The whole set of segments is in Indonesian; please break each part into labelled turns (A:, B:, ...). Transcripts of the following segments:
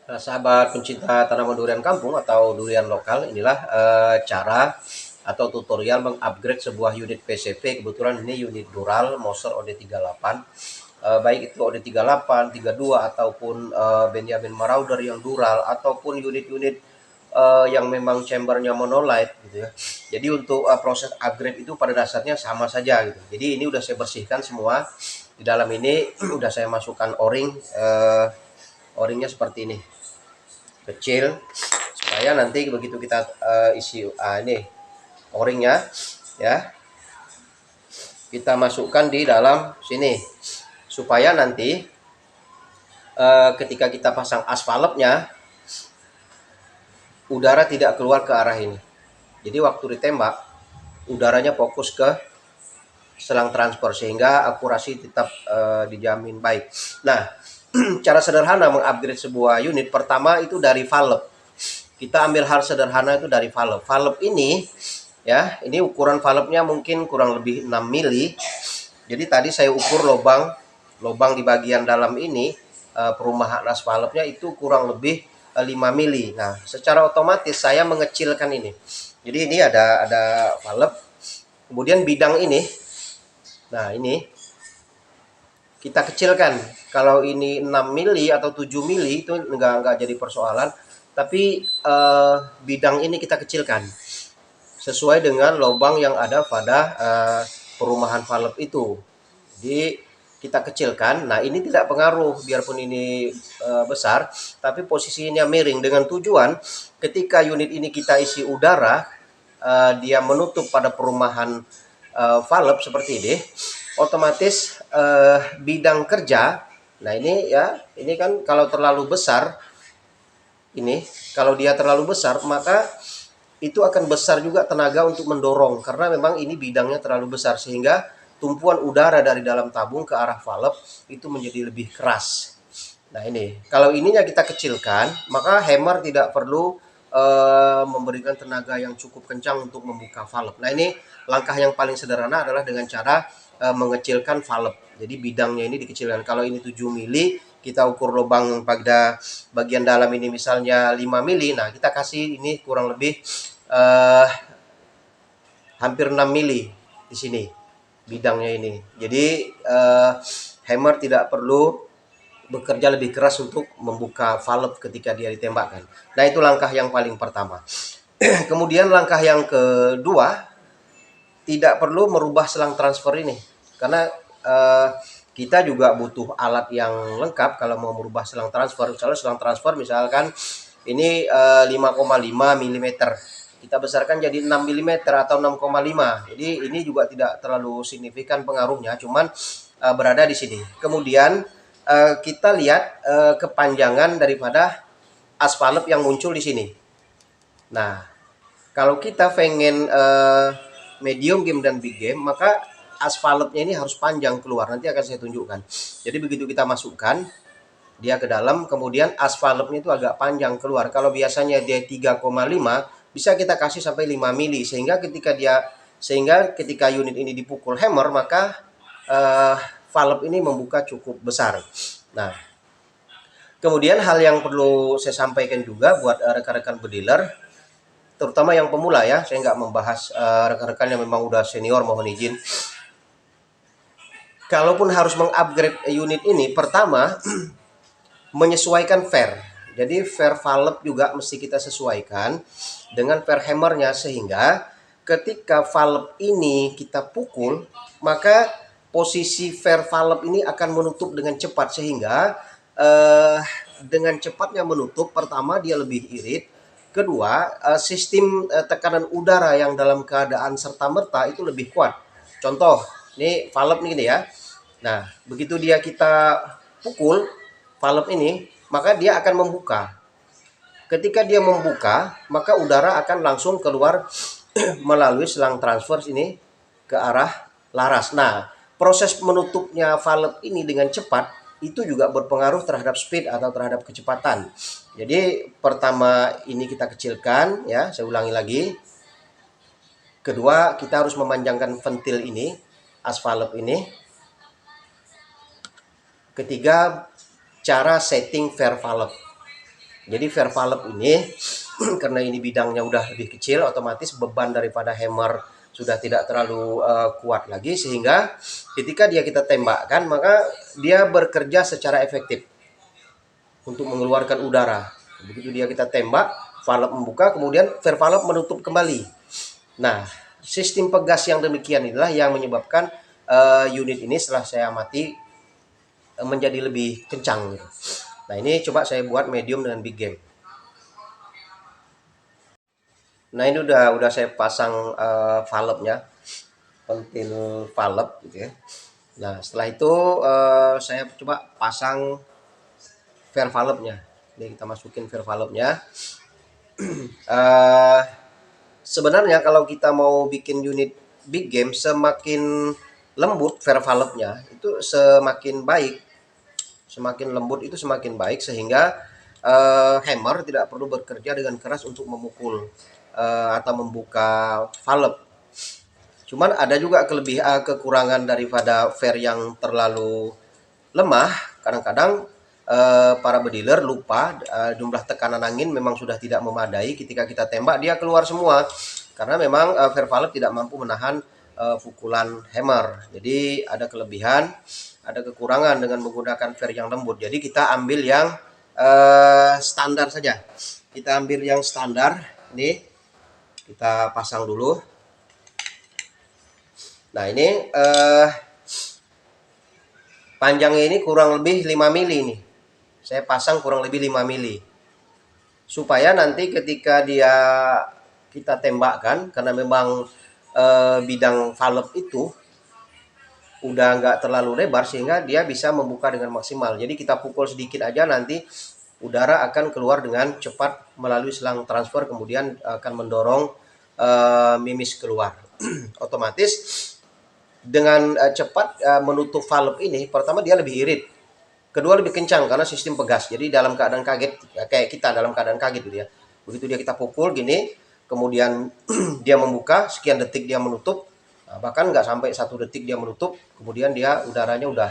A: Nah, sahabat pencinta tanaman durian kampung atau durian lokal, inilah cara atau tutorial mengupgrade sebuah unit PCV. Kebetulan ini unit Dural Moser OD38. Baik itu OD38, 32 ataupun Benjamin Marauder yang Dural ataupun unit-unit yang memang chambernya monolight gitu ya. Jadi untuk proses upgrade itu pada dasarnya sama saja gitu. Jadi ini udah saya bersihkan semua. Di dalam ini udah saya masukkan o-ring, o-ringnya seperti ini kecil, supaya nanti begitu kita isi ini o-ringnya ya, kita masukkan di dalam sini supaya nanti ketika kita pasang asfalnya udara tidak keluar ke arah ini. Jadi waktu ditembak udaranya fokus ke selang transfer sehingga akurasi tetap dijamin baik. Nah, cara sederhana mengupgrade sebuah unit pertama itu dari valve. Kita ambil hal sederhana itu dari valve. Valve ini ya, ini ukuran valve-nya mungkin kurang lebih 6 mili. Jadi tadi saya ukur lubang di bagian dalam ini, perumahan as valve-nya itu kurang lebih 5 mili. Nah, secara otomatis saya mengecilkan ini. Jadi ini ada valve. Kemudian bidang ini, nah ini kita kecilkan. Kalau ini 6 mili atau 7 mili itu enggak jadi persoalan. Tapi bidang ini kita kecilkan sesuai dengan lubang yang ada pada perumahan valve itu. Jadi kita kecilkan. Nah, ini tidak pengaruh biarpun ini besar, tapi posisinya miring dengan tujuan ketika unit ini kita isi udara, dia menutup pada perumahan valve seperti ini, otomatis bidang kerja. Nah, ini ya, ini kan kalau terlalu besar ini, kalau dia terlalu besar maka itu akan besar juga tenaga untuk mendorong karena memang ini bidangnya terlalu besar sehingga tumpuan udara dari dalam tabung ke arah valve itu menjadi lebih keras. Nah, ini kalau ininya kita kecilkan maka hammer tidak perlu memberikan tenaga yang cukup kencang untuk membuka valve. Nah, ini langkah yang paling sederhana adalah dengan cara mengecilkan valve. Jadi bidangnya ini dikecilkan. Kalau ini 7 mili, kita ukur lubang pada bagian dalam ini misalnya 5 mili. Nah, kita kasih ini kurang lebih hampir 6 mili di sini bidangnya ini. Jadi hammer tidak perlu bekerja lebih keras untuk membuka valve ketika dia ditembakkan. Nah, itu langkah yang paling pertama. Kemudian langkah yang kedua, tidak perlu merubah selang transfer ini. Karena kita juga butuh alat yang lengkap kalau mau merubah selang transfer. Misalnya selang transfer misalkan ini 5,5 mm. Kita besarkan jadi 6 mm atau 6,5. Jadi ini juga tidak terlalu signifikan pengaruhnya, cuman berada di sini. Kemudian kita lihat kepanjangan daripada aspalep yang muncul di sini. Nah, kalau kita pengen medium game dan big game, maka asfalepnya ini harus panjang keluar. Nanti akan saya tunjukkan. Jadi begitu kita masukkan dia ke dalam, kemudian asfalepnya itu agak panjang keluar. Kalau biasanya dia 3,5, bisa kita kasih sampai 5 mili sehingga ketika unit ini dipukul hammer maka valve ini membuka cukup besar. Nah, kemudian hal yang perlu saya sampaikan juga buat rekan-rekan bediler, terutama yang pemula ya, saya nggak membahas rekan-rekan yang memang udah senior, mohon izin. Kalaupun harus mengupgrade unit ini, pertama menyesuaikan fair. Jadi fair valve juga mesti kita sesuaikan dengan fair hammernya sehingga ketika valve ini kita pukul maka posisi fair valve ini akan menutup dengan cepat sehingga dengan cepatnya menutup, pertama dia lebih irit, kedua sistem tekanan udara yang dalam keadaan serta-merta itu lebih kuat. Contoh, ini valve nih ya. Nah, begitu dia kita pukul valve ini, maka dia akan membuka. Ketika dia membuka, maka udara akan langsung keluar melalui selang transfer ini ke arah laras. Nah, proses menutupnya valve ini dengan cepat itu juga berpengaruh terhadap speed atau terhadap kecepatan. Jadi pertama ini kita kecilkan ya, saya ulangi lagi. Kedua, kita harus memanjangkan ventil ini, as valve ini. Ketiga, cara setting fair valve. Jadi fair valve ini karena ini bidangnya udah lebih kecil, otomatis beban daripada hammer sudah tidak terlalu kuat lagi, sehingga ketika dia kita tembakkan maka dia bekerja secara efektif untuk mengeluarkan udara. Begitu dia kita tembak, valve membuka, kemudian fair valve menutup kembali. Nah, sistem pegas yang demikian inilah yang menyebabkan unit ini setelah saya amati menjadi lebih kencang gitu. Nah, ini coba saya buat medium dengan big game. Nah, ini udah saya pasang valve-nya, pentil valve gitu ya. Nah, setelah itu saya coba pasang fair valve-nya. Ini kita masukin fair valve-nya. Sebenarnya kalau kita mau bikin unit big game, semakin lembut fair valve-nya itu semakin baik. Semakin lembut itu semakin baik, sehingga hammer tidak perlu bekerja dengan keras untuk memukul atau membuka valve. Cuman ada juga kekurangan daripada fair yang terlalu lemah. Kadang-kadang para bediler lupa jumlah tekanan angin memang sudah tidak memadai. Ketika kita tembak dia keluar semua karena memang fair valve tidak mampu menahan pukulan hammer. Jadi ada kelebihan, ada kekurangan dengan menggunakan fair yang lembut. Jadi kita ambil yang standar saja. Kita ambil yang standar. Nih kita pasang dulu. Nah, ini panjangnya ini kurang lebih 5 mili nih. Saya pasang kurang lebih 5 mili. Supaya nanti ketika dia kita tembakkan, karena memang bidang valve itu udah nggak terlalu lebar sehingga dia bisa membuka dengan maksimal. Jadi kita pukul sedikit aja nanti udara akan keluar dengan cepat melalui selang transfer, kemudian akan mendorong mimis keluar. Otomatis dengan cepat menutup valve ini, pertama dia lebih irit, kedua lebih kencang karena sistem pegas. Jadi dalam keadaan kaget, kayak kita dalam keadaan kaget gitu ya, begitu dia kita pukul gini, kemudian dia membuka, sekian detik dia menutup, bahkan nggak sampai 1 detik dia menutup, kemudian dia udaranya udah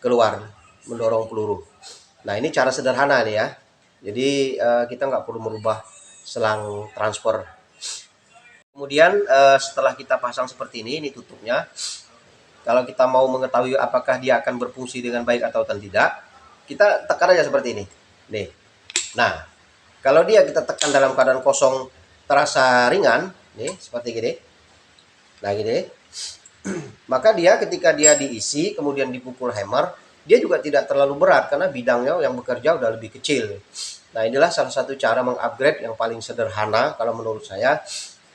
A: keluar mendorong peluru. Nah, ini cara sederhana nih ya. Jadi kita nggak perlu merubah selang transfer. Kemudian setelah kita pasang seperti ini tutupnya. Kalau kita mau mengetahui apakah dia akan berfungsi dengan baik atau tidak, kita tekan aja seperti ini. Nih. Nah, kalau dia kita tekan dalam keadaan kosong terasa ringan, nih seperti gini. Nah, gini. Maka dia ketika dia diisi kemudian dipukul hammer, dia juga tidak terlalu berat karena bidangnya yang bekerja udah lebih kecil. Nah, inilah salah satu cara mengupgrade yang paling sederhana kalau menurut saya.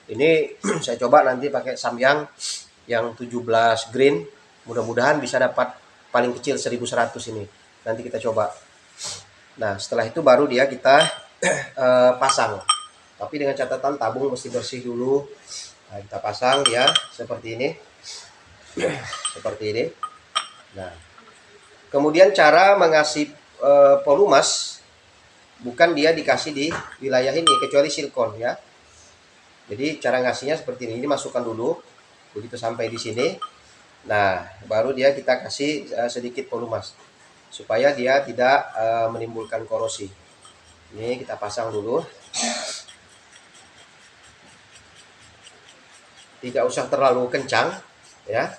A: Ini saya coba nanti pakai Samyang yang 17 green. Mudah-mudahan bisa dapat paling kecil 1100 ini. Nanti kita coba. Nah, setelah itu baru dia kita pasang. Tapi dengan catatan tabung mesti bersih dulu. Nah, kita pasang dia seperti ini. Seperti ini. Nah, kemudian cara mengasih polumas, bukan dia dikasih di wilayah ini kecuali silikon ya. Jadi cara ngasihnya seperti ini. Ini masukkan dulu begitu sampai di sini. Nah, baru dia kita kasih sedikit polumas supaya dia tidak menimbulkan korosi. Ini kita pasang dulu. Tidak usah terlalu kencang ya.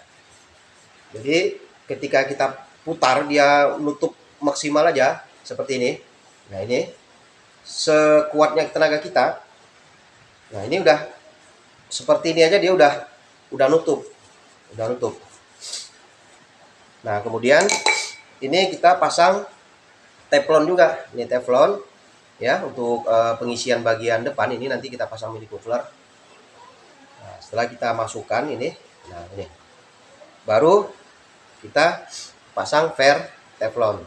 A: Jadi ketika kita putar dia nutup maksimal aja seperti ini. Nah, ini sekuatnya tenaga kita. Nah, ini udah seperti ini aja dia udah nutup. Udah nutup. Nah, kemudian ini kita pasang teflon juga. Ini teflon ya untuk pengisian bagian depan ini nanti kita pasang mini coupler. Nah, setelah kita masukkan ini, nah ini baru kita pasang fair teflon.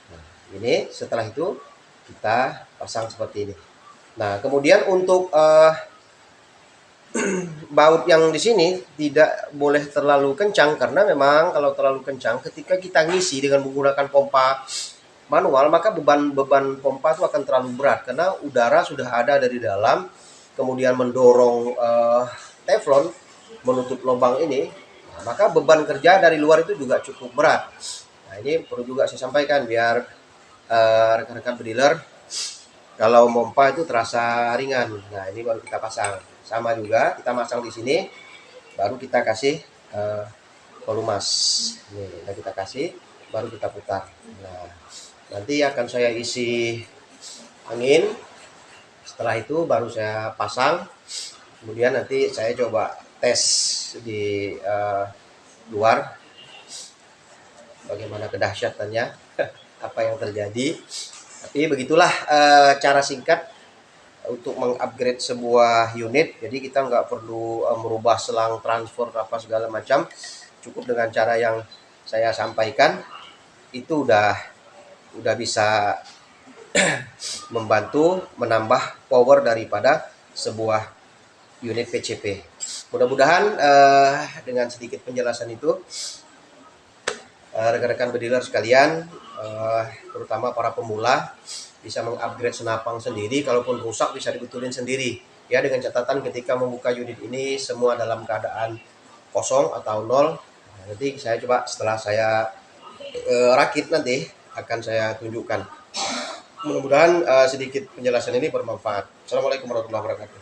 A: Nah, ini setelah itu kita pasang seperti ini. Nah, kemudian untuk baut yang di sini tidak boleh terlalu kencang karena memang kalau terlalu kencang ketika kita ngisi dengan menggunakan pompa manual maka beban pompa itu akan terlalu berat karena udara sudah ada dari dalam kemudian mendorong teflon menutup lubang ini. Nah, maka beban kerja dari luar itu juga cukup berat. Nah, ini perlu juga saya sampaikan biar rekan-rekan bediler, kalau mompa itu terasa ringan. Nah, ini baru kita pasang. Sama juga kita masang di sini, baru kita kasih pelumas. Ini kita kasih, baru kita putar. Nah, nanti akan saya isi angin. Setelah itu baru saya pasang. Kemudian nanti saya coba tes di luar bagaimana kedahsyatannya, apa yang terjadi. Tapi begitulah cara singkat untuk mengupgrade sebuah unit. Jadi kita nggak perlu merubah selang transfer apa segala macam. Cukup dengan cara yang saya sampaikan itu udah bisa membantu menambah power daripada sebuah unit PCP. Mudah-mudahan dengan sedikit penjelasan itu rekan-rekan bediler sekalian, terutama para pemula, bisa mengupgrade senapang sendiri. Kalaupun rusak bisa dibetulin sendiri. Ya, dengan catatan ketika membuka unit ini semua dalam keadaan kosong atau nol. Nanti saya coba setelah saya rakit nanti akan saya tunjukkan. Mudah-mudahan sedikit penjelasan ini bermanfaat. Assalamualaikum warahmatullahi wabarakatuh.